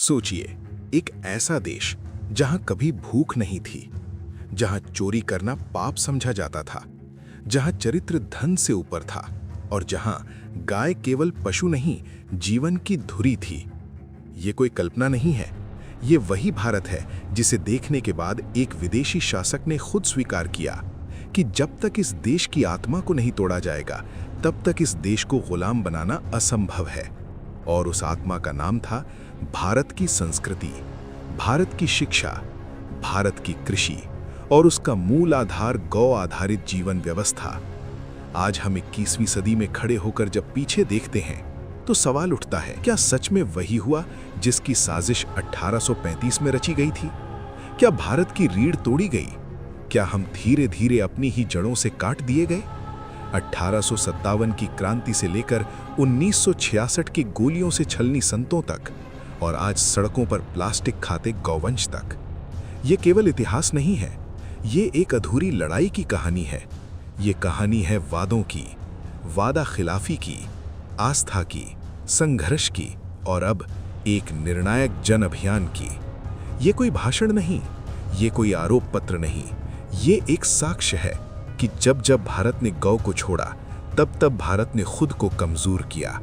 सोचिए, एक ऐसा देश जहां कभी भूख नहीं थी, जहां चोरी करना पाप समझा जाता था, जहां चरित्र धन से ऊपर था और जहां गाय केवल पशु नहीं, जीवन की धुरी थी। ये कोई कल्पना नहीं है, ये वही भारत है जिसे देखने के बाद एक विदेशी शासक ने खुद स्वीकार किया कि जब तक इस देश की आत्मा को नहीं तोड़ा जाएगा, तब तक इस देश को गुलाम बनाना असंभव है। और उस आत्मा का नाम था भारत की संस्कृति, भारत की शिक्षा, भारत की कृषि और उसका मूल आधार गौ आधारित जीवन व्यवस्था। आज हम 21वीं सदी में खड़े होकर जब पीछे देखते हैं तो सवाल उठता है, क्या सच में वही हुआ जिसकी साजिश 1835 में रची गई थी? क्या भारत की रीढ़ तोड़ी गई? क्या हम धीरे धीरे अपनी ही जड़ों से काट दिए गए? 1857 की क्रांति से लेकर 1966 की गोलियों से छलनी संतों तक और आज सड़कों पर प्लास्टिक खाते गौवंश तक। ये केवल इतिहास नहीं है, ये एक अधूरी लड़ाई की कहानी है। ये कहानी है वादों की, वादा खिलाफी की, आस्था की, संघर्ष की और अब एक निर्णायक जन अभियान की। ये कोई भाषण नहीं, ये कोई आरोप पत्र नहीं, ये एक साक्ष्य है कि जब जब भारत ने गौ को छोड़ा, तब तब भारत ने खुद को कमजोर किया।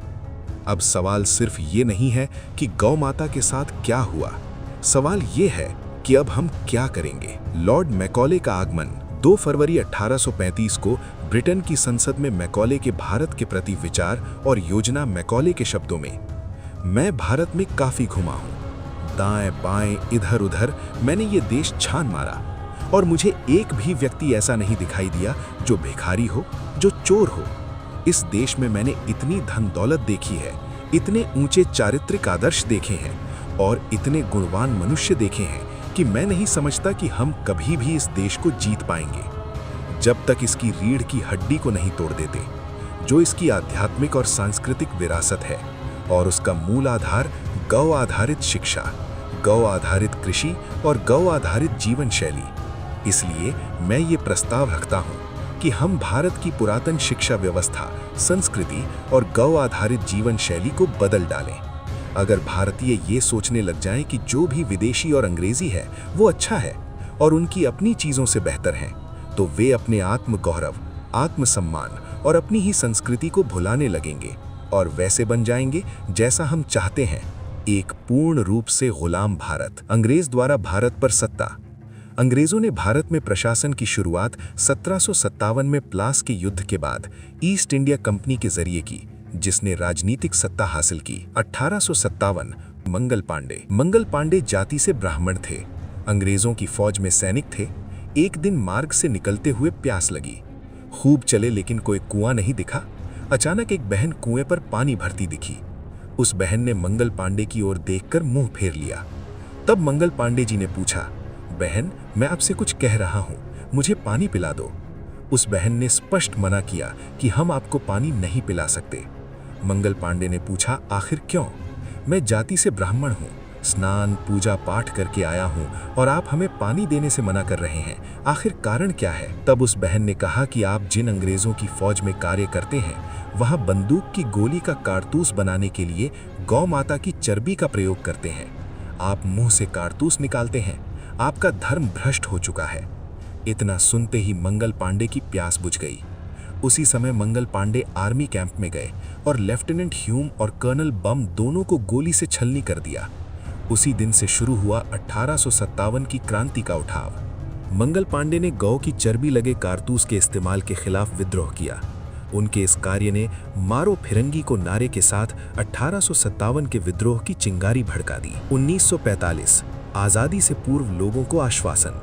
अब सवाल सिर्फ ये नहीं है कि गौ माता के साथ क्या हुआ, सवाल ये है कि अब हम क्या करेंगे। लॉर्ड मैकॉले का आगमन 2 फरवरी 1835 को ब्रिटेन की संसद में मैकॉले के भारत के प्रति विचार और योजना। मैकॉले के शब्दों में, मैं भारत में काफी घुमा हूं, दाएं बाएं इधर उधर मैंने ये देश छान मारा और मुझे एक भी व्यक्ति ऐसा नहीं दिखाई दिया जो भिखारी हो, जो चोर हो। इस देश में मैंने इतनी धन दौलत देखी है, इतने ऊंचे चारित्रिक आदर्श देखे हैं और इतने गुणवान मनुष्य देखे हैं कि मैं नहीं समझता कि हम कभी भी इस देश को जीत पाएंगे जब तक इसकी रीढ़ की हड्डी को नहीं तोड़ देते, जो इसकी आध्यात्मिक और सांस्कृतिक विरासत है और उसका मूल आधार गौ आधारित शिक्षा, गौ आधारित कृषि और गौ आधारित जीवन शैली। इसलिए मैं ये प्रस्ताव रखता हूं कि हम भारत की पुरातन शिक्षा व्यवस्था, संस्कृति और गौ आधारित जीवन शैली को बदल डालें। अगर भारतीय ये सोचने लग जाएं कि जो भी विदेशी और अंग्रेजी है वो अच्छा है और उनकी अपनी चीजों से बेहतर हैं, तो वे अपने आत्म गौरव, आत्मसम्मान और अपनी ही संस्कृति को भुलाने लगेंगे और वैसे बन जाएंगे जैसा हम चाहते हैं, एक पूर्ण रूप से गुलाम भारत। अंग्रेज द्वारा भारत पर सत्ता। अंग्रेजों ने भारत में प्रशासन की शुरुआत 1757 में प्लास के युद्ध के बाद ईस्ट इंडिया कंपनी के जरिए की, जिसने राजनीतिक सत्ता हासिल की। 1857 मंगल पांडे जाति से ब्राह्मण थे, अंग्रेजों की फौज में सैनिक थे। एक दिन मार्ग से निकलते हुए प्यास लगी, खूब चले लेकिन कोई कुआं नहीं दिखा। अचानक एक बहन कुएं पर पानी भरती दिखी। उस बहन ने मंगल पांडे की ओर देखकर मुंह फेर लिया। तब मंगल पांडे जी ने पूछा, बहन, मैं आपसे कुछ कह रहा हूं, मुझे पानी पिला दो। उस बहन ने स्पष्ट मना किया कि हम आपको पानी नहीं पिला सकते। मंगल पांडे ने पूछा, आखिर क्यों? मैं जाति से ब्राह्मण हूं, स्नान पूजा पाठ करके आया हूं और आप हमें पानी देने से मना कर रहे हैं, आखिर कारण क्या है? तब उस बहन ने कहा कि आप जिन अंग्रेजों की फौज में कार्य करते हैं, वहां बंदूक की गोली का कारतूस बनाने के लिए गौ माता की चर्बी का प्रयोग करते हैं। आप मुंह से कारतूस निकालते हैं, आपका धर्म भ्रष्ट हो चुका है। इतना सुनते ही मंगल पांडे की प्यास बुझ गई। उसी समय मंगल पांडे आर्मी कैंप में गए और लेफ्टिनेंट ह्यूम और कर्नल बम दोनों को गोली से छलनी कर दिया। उसी दिन से शुरू हुआ 1857 की क्रांति का उठाव। मंगल पांडे ने गौ की चर्बी लगे कारतूस के इस्तेमाल के खिलाफ विद्रोह किया। उनके इस कार्य ने मारो फिरंगी को नारे के साथ 1857 के विद्रोह की चिंगारी भड़का दी। 1945 आजादी से पूर्व लोगों को आश्वासन।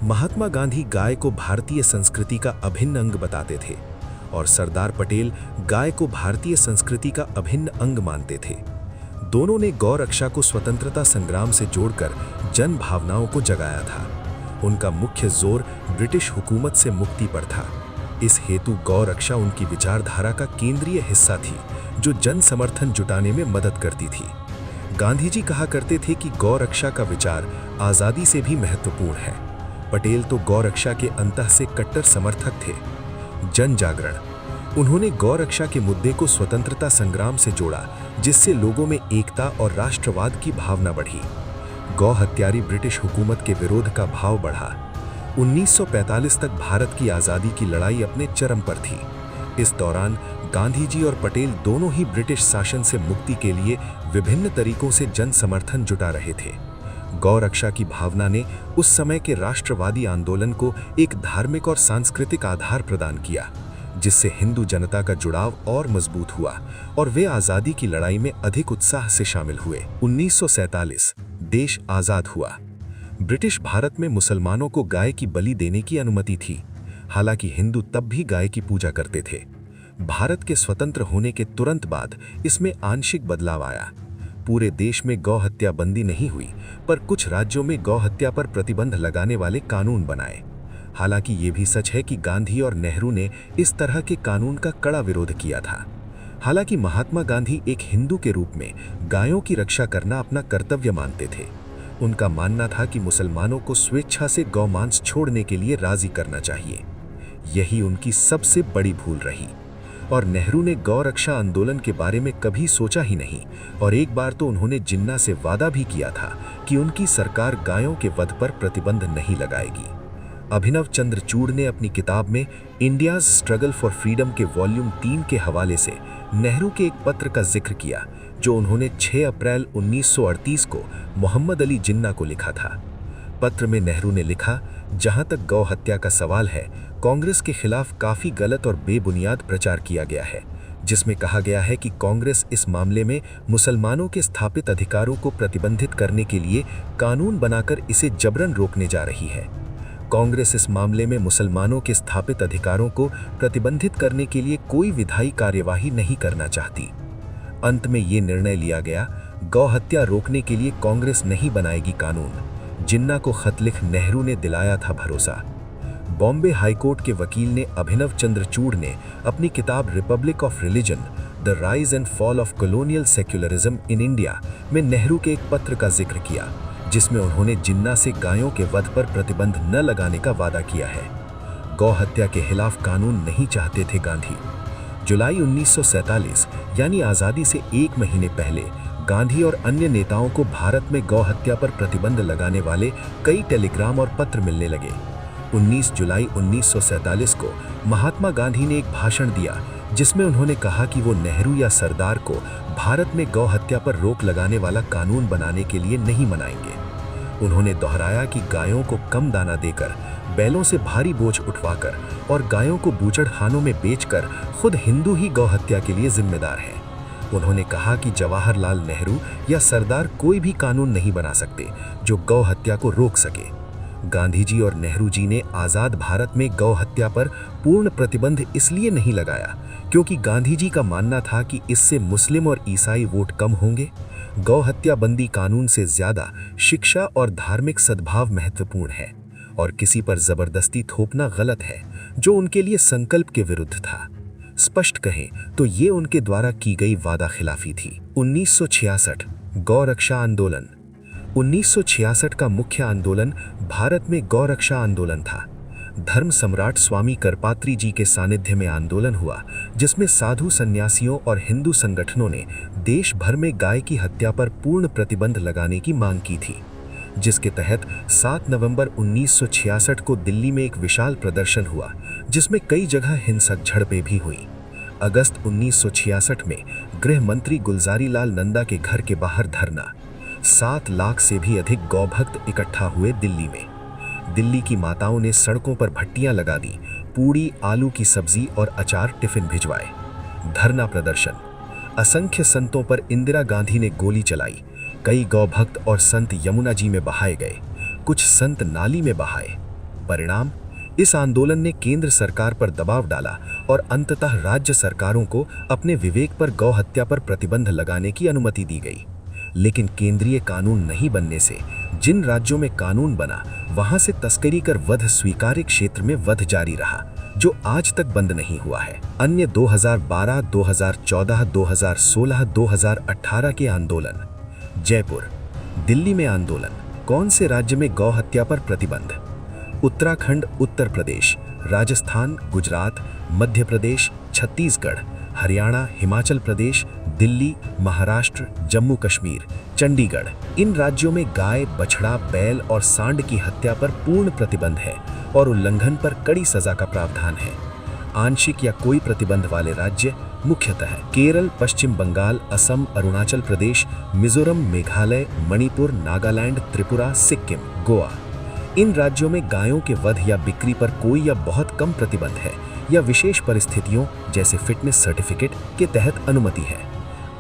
महात्मा गांधी गाय को भारतीय संस्कृति का अभिन्न अंग बताते थे और सरदार पटेल गाय को भारतीय संस्कृति का अभिन्न अंग मानते थे। दोनों ने गौ रक्षा को स्वतंत्रता संग्राम से जोड़कर जन भावनाओं को जगाया था। उनका मुख्य जोर ब्रिटिश हुकूमत से मुक्ति पर था। इस हेतु गौ रक्षा उनकी विचारधारा का केंद्रीय हिस्सा थी, जो जन समर्थन जुटाने में मदद करती थी। गांधी जी कहा करते थे कि गौ रक्षा का विचार आज़ादी से भी महत्वपूर्ण है। पटेल तो गौ रक्षा के अंतः से कट्टर समर्थक थे। जन जागरण। उन्होंने गौ रक्षा के मुद्दे को स्वतंत्रता संग्राम से जोड़ा जिससे लोगों में एकता और राष्ट्रवाद की भावना बढ़ी। गौ हत्यारी ब्रिटिश हुकूमत के विरोध का भाव बढ़ा। 1945 तक भारत की आज़ादी की लड़ाई अपने चरम पर थी। इस दौरान गांधी जी और पटेल दोनों ही ब्रिटिश शासन से मुक्ति के लिए विभिन्न तरीकों से जन समर्थन जुटा रहे थे। गौ रक्षा की भावना ने उस समय के राष्ट्रवादी आंदोलन को एक धार्मिक और सांस्कृतिक आधार प्रदान किया, जिससे हिंदू जनता का जुड़ाव और मजबूत हुआ और वे आज़ादी की लड़ाई में अधिक उत्साह से शामिल हुए। 1947 देश आज़ाद हुआ। ब्रिटिश भारत में मुसलमानों को गाय की बलि देने की अनुमति थी, हालांकि हिंदू तब भी गाय की पूजा करते थे। भारत के स्वतंत्र होने के तुरंत बाद इसमें आंशिक बदलाव आया। पूरे देश में गौ हत्या बंदी नहीं हुई, पर कुछ राज्यों में गौ हत्या पर प्रतिबंध लगाने वाले कानून बनाए। हालांकि ये भी सच है कि गांधी और नेहरू ने इस तरह के कानून का कड़ा विरोध किया था। हालांकि महात्मा गांधी एक हिंदू के रूप में गायों की रक्षा करना अपना कर्तव्य मानते थे। उनका मानना था कि मुसलमानों को स्वेच्छा से गौमांस छोड़ने के लिए राजी करना चाहिए। यही उनकी सबसे बड़ी भूल रही और नेहरू ने गौ रक्षा आंदोलन के बारे में कभी सोचा ही नहीं। और एक बार तो उन्होंने जिन्ना से वादा भी किया था कि उनकी सरकार गायों के वध पर प्रतिबंध नहीं लगाएगी। अभिनव चंद्र चूड़ ने अपनी किताब में इंडियाज स्ट्रगल फॉर फ्रीडम के वॉल्यूम 3 के हवाले से नेहरू के एक पत्र का जिक्र किया, जो उन्होंने 6 अप्रैल 1938 को मोहम्मद अली जिन्ना को लिखा था। पत्र में नेहरू ने लिखा, जहां तक गौ हत्या का सवाल है, कांग्रेस के खिलाफ काफी गलत और बेबुनियाद प्रचार किया गया है, जिसमें कहा गया है कि कांग्रेस इस मामले में मुसलमानों के स्थापित अधिकारों को प्रतिबंधित करने के लिए कानून बनाकर इसे जबरन रोकने जा रही है। कांग्रेस इस मामले में मुसलमानों के स्थापित अधिकारों को प्रतिबंधित करने के लिए कोई विधायी कार्यवाही नहीं करना चाहती। अंत में ये निर्णय लिया गया, गौ हत्या रोकने के लिए कांग्रेस नहीं बनाएगी कानून। जिन्ना को खत लिख नेहरू ने दिलाया था भरोसा। बॉम्बे हाईकोर्ट के वकील ने अभिनव चंद्र चूड़ ने अपनी किताब Republic of religion, the rise and fall of colonial secularism in India में नेहरू के एक पत्र का जिक्र किया, जिसमें उन्होंने जिन्ना से गायों के वध पर प्रतिबंध न लगाने का वादा किया है। गौ हत्या के खिलाफ कानून नहीं चाहते थे गांधी। जुलाई 1947 यानी आज़ादी से 1 महीने पहले गांधी और अन्य नेताओं को भारत में गौ हत्या पर प्रतिबंध लगाने वाले कई टेलीग्राम और पत्र मिलने लगे। 19 जुलाई 1947 को महात्मा गांधी ने एक भाषण दिया, जिसमें उन्होंने कहा कि वो नेहरू या सरदार को भारत में गौ हत्या पर रोक लगाने वाला कानून बनाने के लिए नहीं मनाएंगे। उन्होंने दोहराया कि गायों को कम दाना देकर, बैलों से भारी बोझ उठवाकर और गायों को बूचड़खानों में बेचकर खुद हिंदू ही गौ हत्या के लिए जिम्मेदार हैं। उन्होंने कहा कि जवाहरलाल नेहरू या सरदार कोई भी कानून नहीं बना सकते जो गौ हत्या को रोक सके। गांधी जी और नेहरू जी ने आज़ाद भारत में गौ हत्या पर पूर्ण प्रतिबंध इसलिए नहीं लगाया क्योंकि गांधी जी का मानना था कि इससे मुस्लिम और ईसाई वोट कम होंगे। गौ हत्या बंदी कानून से ज्यादा शिक्षा और धार्मिक सद्भाव महत्वपूर्ण है और किसी पर जबरदस्ती थोपना गलत है, जो उनके लिए संकल्प के विरुद्ध था। स्पष्ट कहें तो ये उनके द्वारा की गई वादा खिलाफी थी। 1966 गौ रक्षा आंदोलन। 1966 का मुख्य आंदोलन भारत में गौ रक्षा आंदोलन था। धर्म सम्राट स्वामी करपात्री जी के सानिध्य में आंदोलन हुआ, जिसमें साधु सन्यासियों और हिंदू संगठनों ने देश भर में गाय की हत्या पर पूर्ण प्रतिबंध लगाने की मांग की थी, जिसके तहत 7 नवंबर 1966 को दिल्ली में एक विशाल प्रदर्शन हुआ, जिसमें कई जगह हिंसक झड़पें भी हुई। अगस्त 1966 में गृह मंत्री गुलजारी लाल नंदा के घर के बाहर धरना। 7 लाख से भी अधिक गौभक्त इकट्ठा हुए दिल्ली में। दिल्ली की माताओं ने सड़कों पर भट्टियां लगा दी, पूड़ी, आलू की सब्जी और अचार टिफिन भिजवाए। धरना प्रदर्शन। असंख्य संतों पर इंदिरा गांधी ने गोली चलाई। कई गौभक्त और संत यमुना जी में बहाए गए, कुछ संत नाली में बहाए। परिणाम, इस आंदोलन ने केंद्र सरकार पर दबाव डाला और अंततः राज्य सरकारों को अपने विवेक पर गौ हत्या पर प्रतिबंध लगाने की अनुमति दी गई। लेकिन केंद्रीय कानून नहीं बनने से जिन राज्यों में कानून बना, वहां से तस्करी कर वध स्वीकार्य क्षेत्र में वध जारी रहा, जो आज तक बंद नहीं हुआ है। अन्य 2012, 2014, 2016, 2018 के आंदोलन। जयपुर, दिल्ली में आंदोलन। कौन से राज्य में गौ हत्या पर प्रतिबंध? उत्तराखंड, उत्तर प्रदेश, राजस्थान, गुजरात, मध्य प्रदेश, छत्तीसगढ़, हरियाणा, हिमाचल प्रदेश, दिल्ली, महाराष्ट्र, जम्मू कश्मीर, चंडीगढ़, इन राज्यों में गाय, बछड़ा, बैल और सांड की हत्या पर पूर्ण प्रतिबंध है और उल्लंघन पर कड़ी सजा का प्रावधान है। आंशिक या कोई प्रतिबंध वाले राज्य मुख्यतः केरल, पश्चिम बंगाल, असम, अरुणाचल प्रदेश, मिजोरम, मेघालय, मणिपुर, नागालैंड, त्रिपुरा, सिक्किम, गोवा। इन राज्यों में गायों के वध या बिक्री पर कोई या बहुत कम प्रतिबंध है या विशेष परिस्थितियों जैसे फिटनेस सर्टिफिकेट के तहत अनुमति है।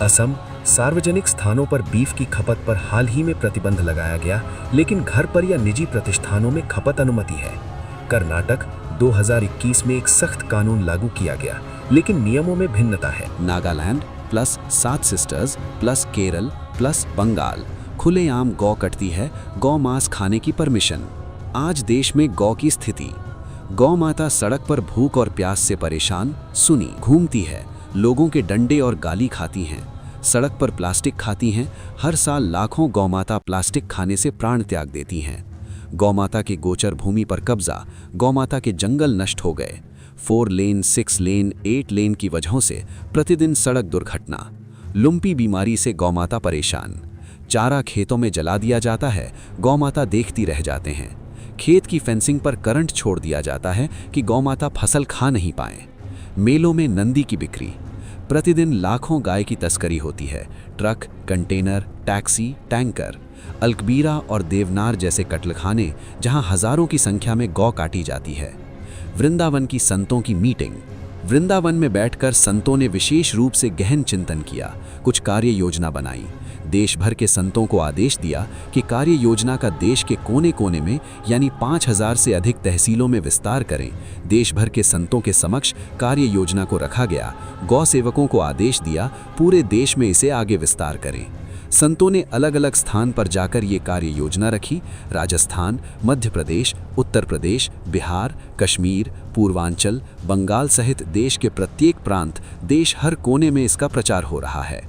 असम, सार्वजनिक स्थानों पर बीफ की खपत पर हाल ही में प्रतिबंध लगाया गया, लेकिन घर पर या निजी प्रतिष्ठानों में खपत अनुमति है। कर्नाटक, 2021 में एक सख्त कानून लागू किया गया, लेकिन नियमों में भिन्नता है। Nagaland plus 7 sisters plus Kerala plus Bengal, खुलेआम गौ कटती है, गौ मांस खाने की परमिशन। आज देश में गौ की स्थिति। गौ माता सड़क पर भूख और प्यास से परेशान सुनी घूमती है, लोगों के डंडे और गाली खाती हैं, सड़क पर प्लास्टिक खाती हैं। हर साल लाखों गौ माता प्लास्टिक खाने से प्राण त्याग देती हैं। गौ माता के गोचर भूमि पर कब्जा, गौ माता के जंगल नष्ट हो गए। 4 लेन, 6 लेन, 8 लेन की वजहों से प्रतिदिन सड़क दुर्घटना। लुम्पी बीमारी से गौ माता परेशान। चारा खेतों में जला दिया जाता है, गौ माता देखती रह जाते हैं। खेत की फेंसिंग पर करंट छोड़ दिया जाता है कि गौ माता फसल खा नहीं पाए। मेलों में नंदी की बिक्री। प्रतिदिन लाखों गाय की तस्करी होती है। Truck, container, taxi, tanker. Alkabeer और देवनार जैसे कत्लखाने जहां हजारों की संख्या में गौ काटी जाती है। वृंदावन की संतों की मीटिंग। वृंदावन में बैठकर संतों ने विशेष रूप से गहन चिंतन किया, कुछ कार्य योजना बनाई। देश भर के संतों को आदेश दिया कि कार्य योजना का देश के कोने कोने में यानी 5000 से अधिक तहसीलों में विस्तार करें। देश भर के संतों के समक्ष कार्य योजना को रखा गया। गौ सेवकों को आदेश दिया पूरे देश में इसे आगे विस्तार करें। संतों ने अलग अलग स्थान पर जाकर ये कार्य योजना रखी। राजस्थान, मध्य प्रदेश, उत्तर प्रदेश, बिहार, कश्मीर, पूर्वांचल, बंगाल सहित देश के प्रत्येक प्रांत, देश हर कोने में इसका प्रचार हो रहा है।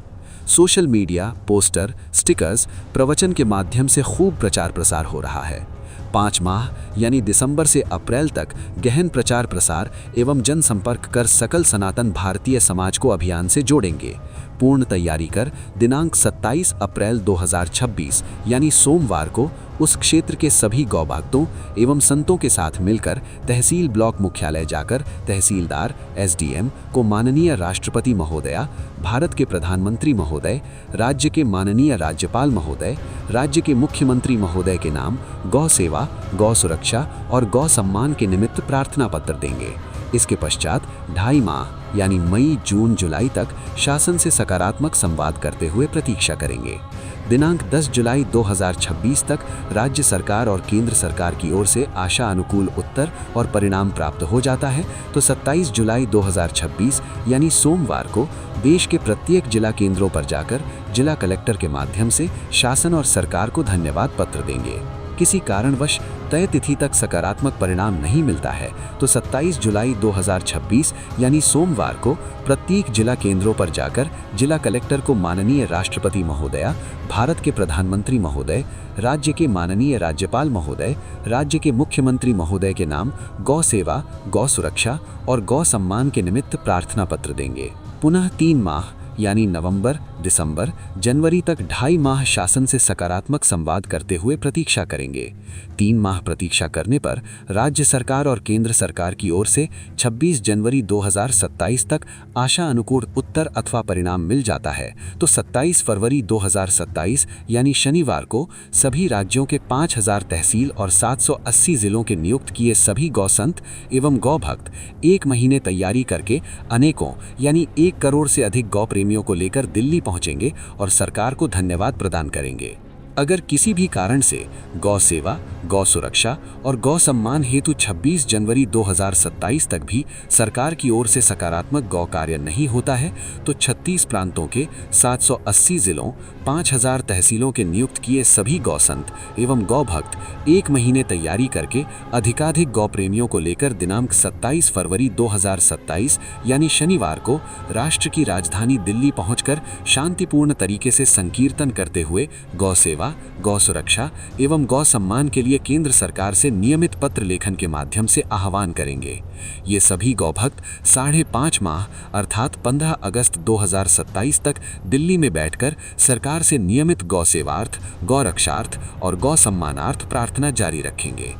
सोशल मीडिया, पोस्टर, स्टिकर्स, प्रवचन के माध्यम से खूब प्रचार प्रसार हो रहा है। 5 माह यानी दिसंबर से अप्रैल तक गहन प्रचार प्रसार एवं जनसंपर्क कर सकल सनातन भारतीय समाज को अभियान से जोड़ेंगे। पूर्ण तैयारी कर दिनांक 27 अप्रैल 2026 यानी सोमवार को उस क्षेत्र के सभी गौभक्तों एवं संतों के साथ मिलकर तहसील ब्लॉक मुख्यालय जाकर तहसीलदार, एसडीएम को माननीय राष्ट्रपति महोदया, भारत के प्रधानमंत्री महोदय, राज्य के माननीय राज्यपाल महोदय, राज्य के मुख्यमंत्री महोदय के नाम गौ सेवा, गौ सुरक्षा और गौ सम्मान के निमित्त प्रार्थना पत्र देंगे। इसके पश्चात 2.5 माह यानी मई, जून, जुलाई तक शासन से सकारात्मक संवाद करते हुए प्रतीक्षा करेंगे। दिनांक 10 जुलाई 2026 तक राज्य सरकार और केंद्र सरकार की ओर से आशा अनुकूल उत्तर और परिणाम प्राप्त हो जाता है तो 27 जुलाई 2026 यानी सोमवार को देश के प्रत्येक जिला केंद्रों पर जाकर जिला कलेक्टर के माध्यम से शासन और सरकार को धन्यवाद पत्र देंगे। किसी कारणवश तय तिथि तक सकारात्मक परिणाम नहीं मिलता है तो 27 जुलाई 2026 यानी सोमवार को प्रत्येक जिला केंद्रों पर जाकर जिला कलेक्टर को माननीय राष्ट्रपति महोदया, भारत के प्रधानमंत्री महोदय, राज्य के माननीय राज्यपाल महोदय, राज्य के मुख्यमंत्री महोदय के नाम गौ सेवा, गौ सुरक्षा और गौ सम्मान के निमित्त प्रार्थना पत्र देंगे। पुनः 3 माह यानी नवंबर, दिसंबर, जनवरी तक 2.5 माह शासन से सकारात्मक संवाद करते हुए प्रतीक्षा करेंगे। 3 माह प्रतीक्षा करने पर राज्य सरकार और केंद्र सरकार की ओर से 26 जनवरी 2027 तक आशा अनुकूल उत्तर अथवा परिणाम मिल जाता है तो 27 फरवरी 2027 यानी शनिवार को सभी राज्यों के 5000 तहसील और 780 जिलों के नियुक्त किए सभी गौसंत एवं गौ भक्त 1 महीने तैयारी करके अनेकों यानी 1 करोड़ से अधिक गौ प्रेमियों को लेकर दिल्ली पहुंचेंगे और सरकार को धन्यवाद प्रदान करेंगे। अगर किसी भी कारण से गौ सेवा, गौ सुरक्षा और गौ सम्मान हेतु 26 जनवरी 2027 तक भी सरकार की ओर से सकारात्मक गौ कार्य नहीं होता है तो 36 प्रांतों के 780 जिलों, 5000 तहसीलों के नियुक्त किए सभी गौसंत एवं गौ भक्त 1 महीने तैयारी करके अधिकाधिक गौ प्रेमियों को लेकर दिनांक 27 फरवरी 2027 यानी शनिवार को राष्ट्र की राजधानी दिल्ली पहुंचकर शांतिपूर्ण तरीके से संकीर्तन करते हुए गौ सेवा, सेवा, गौ सुरक्षा एवं गौ सम्मान के लिए केंद्र सरकार से नियमित पत्र लेखन के माध्यम से आह्वान करेंगे। ये सभी गौभक्त 5.5 माह अर्थात 15 अगस्त 2027 तक दिल्ली में बैठकर सरकार से नियमित गौ सेवार्थ, गौ रक्षार्थ और गौ सम्मानार्थ प्रार्थना जारी रखेंगे।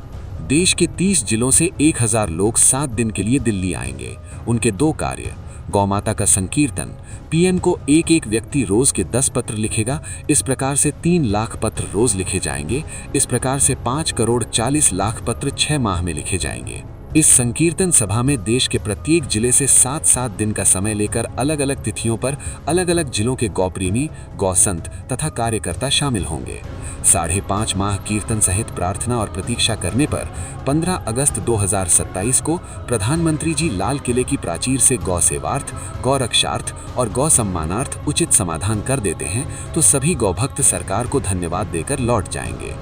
देश के 30 जिलों से 1000 लोग 7 दिन के लिए दिल्ली आएंगे। उनके 2 कार्य: गौमाता का संकीर्तन, पीएम को एक व्यक्ति रोज के 10 पत्र लिखेगा, इस प्रकार से 3 लाख पत्र रोज लिखे जाएंगे। इस प्रकार से 5 करोड़ 40 लाख पत्र 6 माह में लिखे जाएंगे। इस संकीर्तन सभा में देश के प्रत्येक जिले से 7-7 दिन का समय लेकर अलग अलग तिथियों पर अलग अलग जिलों के गौप्रेमी, गौसंत तथा कार्यकर्ता शामिल होंगे। 5.5 माह कीर्तन सहित प्रार्थना और प्रतीक्षा करने पर 15 अगस्त 2027 को प्रधानमंत्री जी लाल किले की प्राचीर से गौ सेवार्थ, गौ रक्षार्थ और गौ सम्मानार्थ उचित समाधान कर देते हैं तो सभी गौभक्त सरकार को धन्यवाद देकर लौट जाएंगे।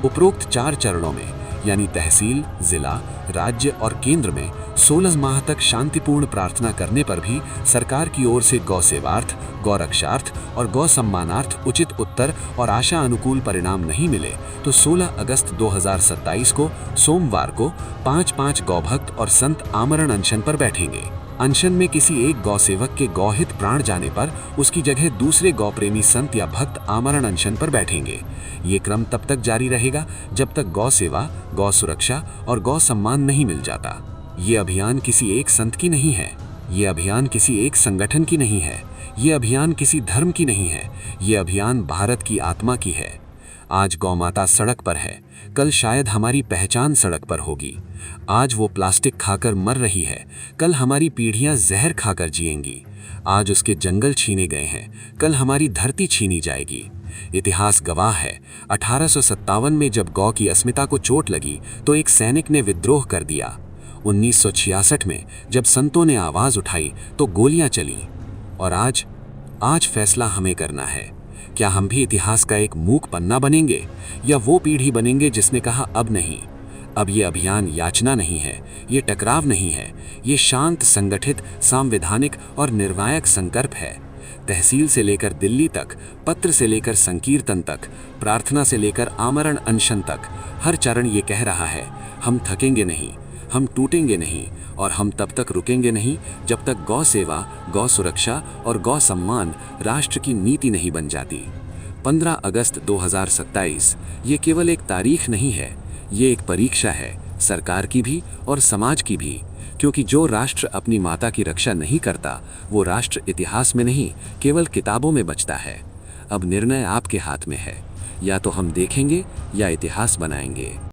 उपरोक्त 4 चरणों में यानी तहसील, जिला, राज्य और केंद्र में 16 माह तक शांतिपूर्ण प्रार्थना करने पर भी सरकार की ओर से गौ सेवार्थ, गौ रक्षार्थ और गौ सम्मानार्थ उचित उत्तर और आशा अनुकूल परिणाम नहीं मिले तो 16 अगस्त 2027 को सोमवार को 5-5 गौभक्त और संत आमरण अनशन पर बैठेंगे। अनशन में किसी एक गौ सेवक के गौहित प्राण जाने पर उसकी जगह दूसरे गौप्रेमी संत या भक्त आमरण अनशन पर बैठेंगे। ये क्रम तब तक जारी रहेगा जब तक गौ सेवा, गौ सुरक्षा और गौ सम्मान नहीं मिल जाता। ये अभियान किसी एक संत की नहीं है, ये अभियान किसी एक संगठन की नहीं है, ये अभियान किसी धर्म की नहीं है, ये अभियान भारत की आत्मा की है। आज गौमाता सड़क पर है, कल शायद हमारी पहचान सड़क पर होगी। आज वो प्लास्टिक खाकर मर रही है, कल हमारी पीढ़ियां जहर खाकर जिएंगी। आज उसके जंगल छीने गए हैं, कल हमारी धरती छीनी जाएगी। इतिहास गवाह है, 1857 में जब गौ की अस्मिता को चोट लगी तो एक सैनिक ने विद्रोह कर दिया। 1966 में जब संतों ने आवाज उठाई तो गोलियां चली। और आज फैसला हमें करना है। क्या हम भी इतिहास का एक मूक पन्ना बनेंगे या वो पीढ़ी बनेंगे जिसने कहा अब नहीं। अब ये अभियान याचना नहीं है, ये टकराव नहीं है, ये शांत, संगठित, संवैधानिक और निर्णायक संकल्प है। तहसील से लेकर दिल्ली तक, पत्र से लेकर संकीर्तन तक, प्रार्थना से लेकर आमरण अनशन तक, हर चरण ये कह रहा है, हम थकेंगे नहीं, हम टूटेंगे नहीं और हम तब तक रुकेंगे नहीं जब तक गौ सेवा, गौ सुरक्षा और गौ सम्मान राष्ट्र की नीति नहीं बन जाती। 15 अगस्त 2027 ये केवल एक तारीख नहीं है, ये एक परीक्षा है, सरकार की भी और समाज की भी। क्योंकि जो राष्ट्र अपनी माता की रक्षा नहीं करता वो राष्ट्र इतिहास में नहीं केवल किताबों में बचता है। अब निर्णय आपके हाथ में है, या तो हम देखेंगे या इतिहास बनाएंगे।